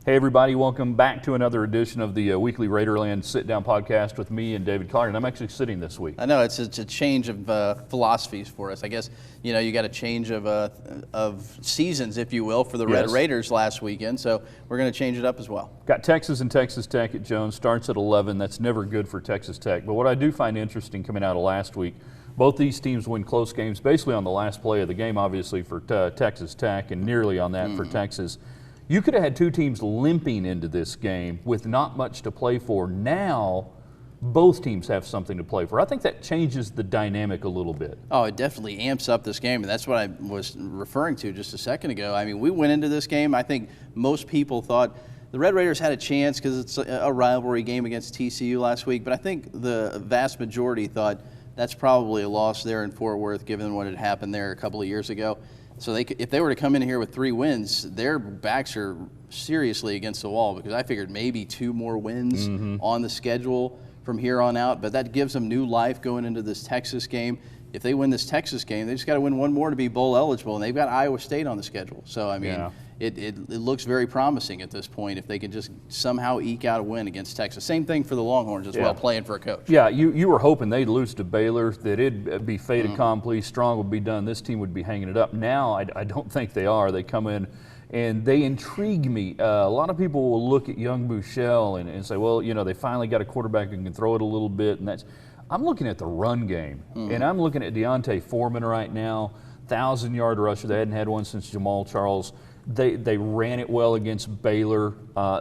Hey everybody, welcome back to another edition of the weekly Raiderland sit-down podcast with me and David Collier, and I'm actually sitting this week. I know, it's a change of philosophies for us. I guess, you got a change of seasons, if you will, for the Red Raiders last weekend, so we're going to change it up as well. Got Texas and Texas Tech at Jones, starts at 11. That's never good for Texas Tech, but what I do find interesting coming out of last week, both these teams win close games basically on the last play of the game, obviously for Texas Tech, and nearly on that for Texas. You could have had two teams limping into this game with not much to play for. Now, both teams have something to play for. I think that changes the dynamic a little bit. Oh, it definitely amps up this game, and that's what I was referring to just a second ago. I mean, we went into this game, I think most people thought the Red Raiders had a chance because it's a rivalry game against TCU last week, but I think the vast majority thought that's probably a loss there in Fort Worth given what had happened there a couple of years ago. So if they were to come in here with 3 wins, their backs are seriously against the wall because I figured maybe 2 more wins on the schedule from here on out. But that gives them new life going into this Texas game. If they win this Texas game, they just got to win 1 more to be bowl eligible, and they've got Iowa State on the schedule. So, I mean, it looks very promising at this point if they can just somehow eke out a win against Texas. Same thing for the Longhorns as well, playing for a coach. Yeah, you were hoping they'd lose to Baylor, that it'd be fait accompli, Strong would be done, this team would be hanging it up. Now, I don't think they are. They come in and they intrigue me. A lot of people will look at young Buechele and say, well, they finally got a quarterback who can throw it a little bit, and that's – I'm looking at the run game, and I'm looking at Deontay Foreman right now, 1,000-yard rusher. They hadn't had one since Jamal Charles. They ran it well against Baylor.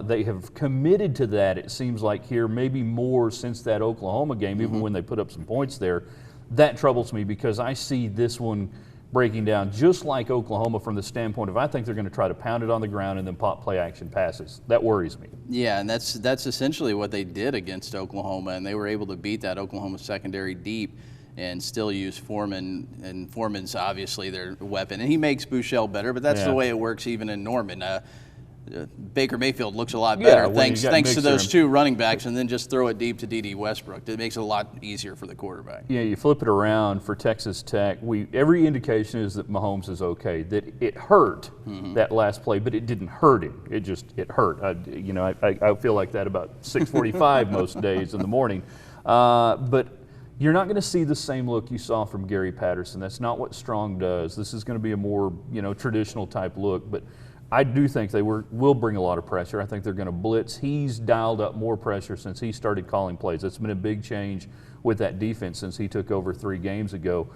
They have committed to that, it seems like here, maybe more since that Oklahoma game, even when they put up some points there. That troubles me because I see this one breaking down just like Oklahoma from the standpoint of I think they're going to try to pound it on the ground and then pop play action passes. That worries me. Yeah, and that's essentially what they did against Oklahoma, and they were able to beat that Oklahoma secondary deep and still use Foreman, and Foreman's obviously their weapon. And he makes Buechele better, but that's the way it works even in Norman. Baker Mayfield looks a lot better thanks to those 2 running backs, and then just throw it deep to D.D. Westbrook. It makes it a lot easier for the quarterback. Yeah, you flip it around for Texas Tech. Every indication is that Mahomes is okay. That it hurt that last play, but it didn't hurt him. It hurt. I feel like that about 6:45 most days in the morning. But you're not going to see the same look you saw from Gary Patterson. That's not what Strong does. This is going to be a more traditional type look, but I do think they will bring a lot of pressure. I think they're going to blitz. He's dialed up more pressure since he started calling plays. It's been a big change with that defense since he took over 3 games ago.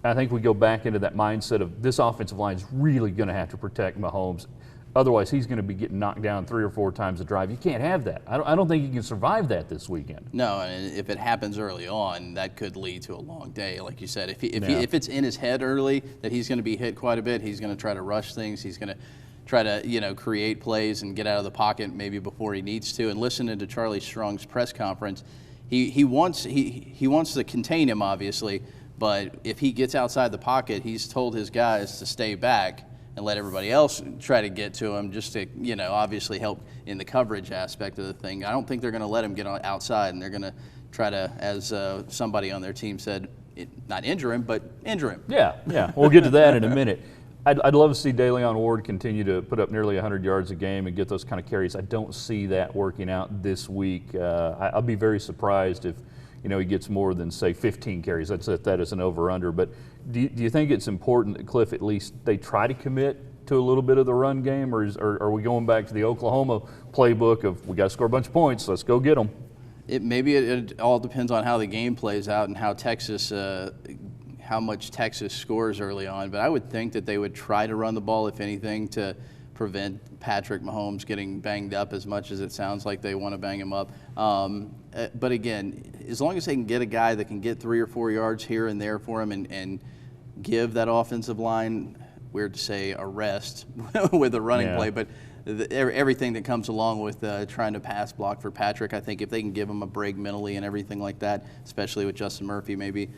I think we go back into that mindset of this offensive line is really going to have to protect Mahomes. Otherwise, he's going to be getting knocked down 3 or 4 times a drive. You can't have that. I don't think you can survive that this weekend. No, and if it happens early on, that could lead to a long day. Like you said, if it's in his head early that he's going to be hit quite a bit, he's going to try to rush things. He's going to try to create plays and get out of the pocket maybe before he needs to. And listening to Charlie Strong's press conference, he wants to contain him, obviously, but if he gets outside the pocket, he's told his guys to stay back and let everybody else try to get to him just to obviously help in the coverage aspect of the thing. I don't think they're going to let him get outside, and they're going to try to, as somebody on their team said, not injure him, but injure him. Yeah. We'll get to that in a minute. I'd love to see DeLeon Ward continue to put up nearly 100 yards a game and get those kind of carries. I don't see that working out this week. I'll be very surprised if he gets more than, say, 15 carries. That is an over-under. But do you think it's important that Cliff at least they try to commit to a little bit of the run game, or are we going back to the Oklahoma playbook of we got to score a bunch of points, let's go get them? Maybe it all depends on how the game plays out and how how much Texas scores early on, but I would think that they would try to run the ball, if anything, to prevent Patrick Mahomes getting banged up as much as it sounds like they want to bang him up. But again, as long as they can get a guy that can get 3 or 4 yards here and there for him and give that offensive line, weird to say, a rest with a running play, but everything that comes along with trying to pass block for Patrick, I think if they can give him a break mentally and everything like that, especially with Justin Murphy maybe,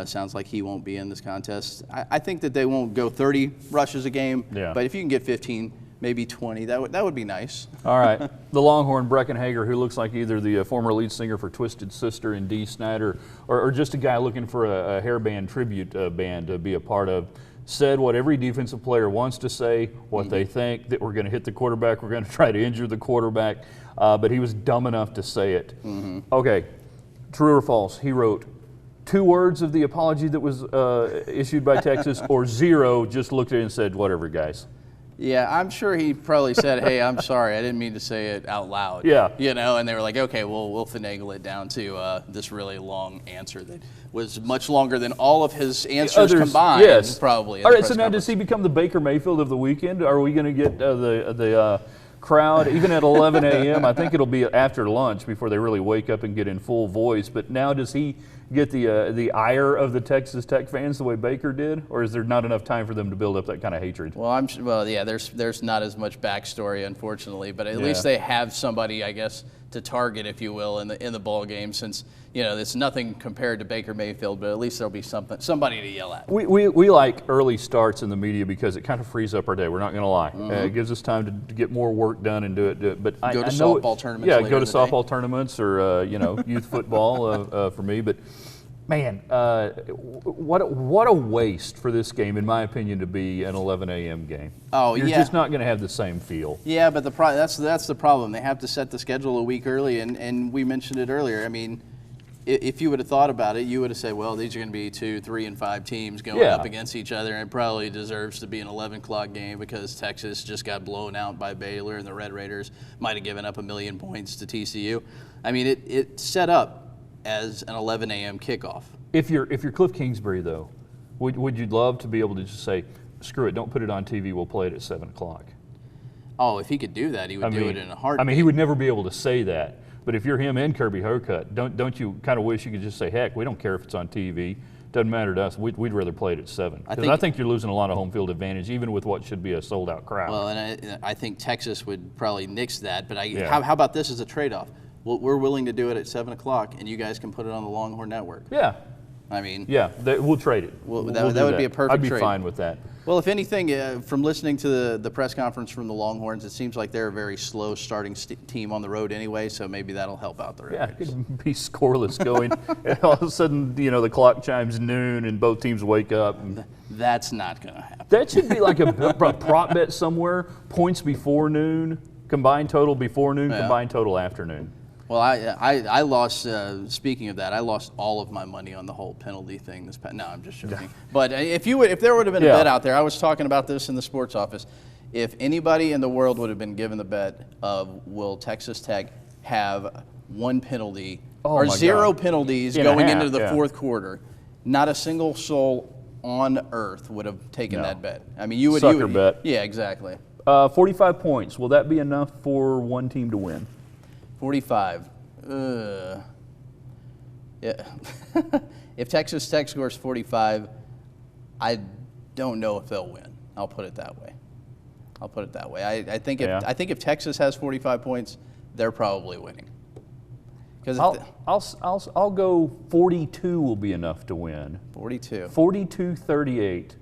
sounds like he won't be in this contest. I think that they won't go 30 rushes a game, but if you can get 15, maybe 20, that would be nice. All right. The Longhorn, Breckenhager, who looks like either the former lead singer for Twisted Sister and Dee Snider, or just a guy looking for a hairband tribute band to be a part of. said what every defensive player wants to say, what they think, that we're going to hit the quarterback, we're going to try to injure the quarterback, but he was dumb enough to say it. Okay, true or false? He wrote 2 words of the apology that was issued by Texas, or 0, just looked at it and said, whatever, guys. Yeah, I'm sure he probably said, hey, I'm sorry, I didn't mean to say it out loud. Yeah. You know, and they were like, okay, well, we'll finagle it down to this really long answer that was much longer than all of his answers combined, yes. probably. All right, so now does he become the Baker Mayfield of the weekend? Are we going to get the crowd, even at 11 a.m.? I think it'll be after lunch before they really wake up and get in full voice. But now does he get the ire of the Texas Tech fans the way Baker did, or is there not enough time for them to build up that kind of hatred? Well, yeah, there's not as much backstory, unfortunately, but at least they have somebody, I guess, to target, if you will, in the ball game, since it's nothing compared to Baker Mayfield, but at least there'll be somebody to yell at. We like early starts in the media because it kind of frees up our day. We're not going to lie. It gives us time to get more work done and do it. But go to I know softball tournaments. Yeah, later go to in the softball day. tournaments or youth football for me. But man, what a waste for this game, in my opinion, to be an 11 a.m. game. Oh, You're yeah. just not going to have the same feel. Yeah, but that's the problem. They have to set the schedule a week early, and we mentioned it earlier. I mean, if you would have thought about it, you would have said, well, these are going to be 2, 3, and 5 teams going up against each other, and it probably deserves to be an 11 o'clock game because Texas just got blown out by Baylor, and the Red Raiders might have given up 1 million points to TCU. I mean, it set up as an 11 a.m. kickoff. If you're Cliff Kingsbury, though, would you love to be able to just say, screw it, don't put it on TV, we'll play it at 7 o'clock? Oh, if he could do that, he would do it in a heartbeat. I mean, he would never be able to say that. But if you're him and Kirby Hocutt, don't you kind of wish you could just say, heck, we don't care if it's on TV. Doesn't matter to us. We'd rather play it at 7. Because I think you're losing a lot of home field advantage, even with what should be a sold-out crowd. Well, and I think Texas would probably nix that. But how about this as a trade-off? Well, we're willing to do it at 7 o'clock, and you guys can put it on the Longhorn Network. Yeah. I mean, we'll trade it. That would be a perfect trade. I'd be fine with that. Well, if anything, from listening to the press conference from the Longhorns, it seems like they're a very slow starting team on the road anyway, so maybe that'll help out the Red Raiders. Yeah, it could be scoreless going. And all of a sudden, the clock chimes noon and both teams wake up. That's not going to happen. That should be like a prop bet somewhere, points before noon, combined total before noon, combined total after noon. Well, I lost, speaking of that, I lost all of my money on the whole penalty thing this past. No, I'm just joking. But if there would have been a bet out there, I was talking about this in the sports office. If anybody in the world would have been given the bet of will Texas Tech have 1 penalty or 0 penalties going into the fourth quarter, not a single soul on earth would have taken that bet. I mean, you would. Sucker bet. Yeah, exactly. 45 points. Will that be enough for one team to win? 45. Yeah. If Texas Tech scores 45, I don't know if they'll win. I'll put it that way. I think if Texas has 45 points, they're probably winning. I'll go 42 will be enough to win. 42. 42-38.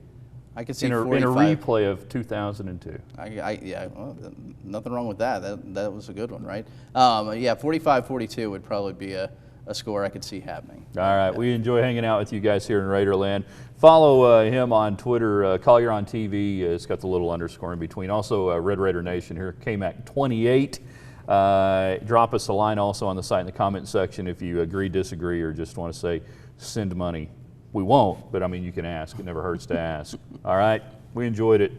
I could see in a 45. replay of 2002. Well, nothing wrong with that. That was a good one, right? 45-42 would probably be a score I could see happening. All right, we enjoy hanging out with you guys here in Raiderland. Follow him on Twitter, Collier on TV. It's got the little underscore in between. Also, Red Raider Nation here, KMAC28. Drop us a line also on the site in the comment section if you agree, disagree, or just want to say send money. We won't, but I mean, you can ask. It never hurts to ask. All right, we enjoyed it.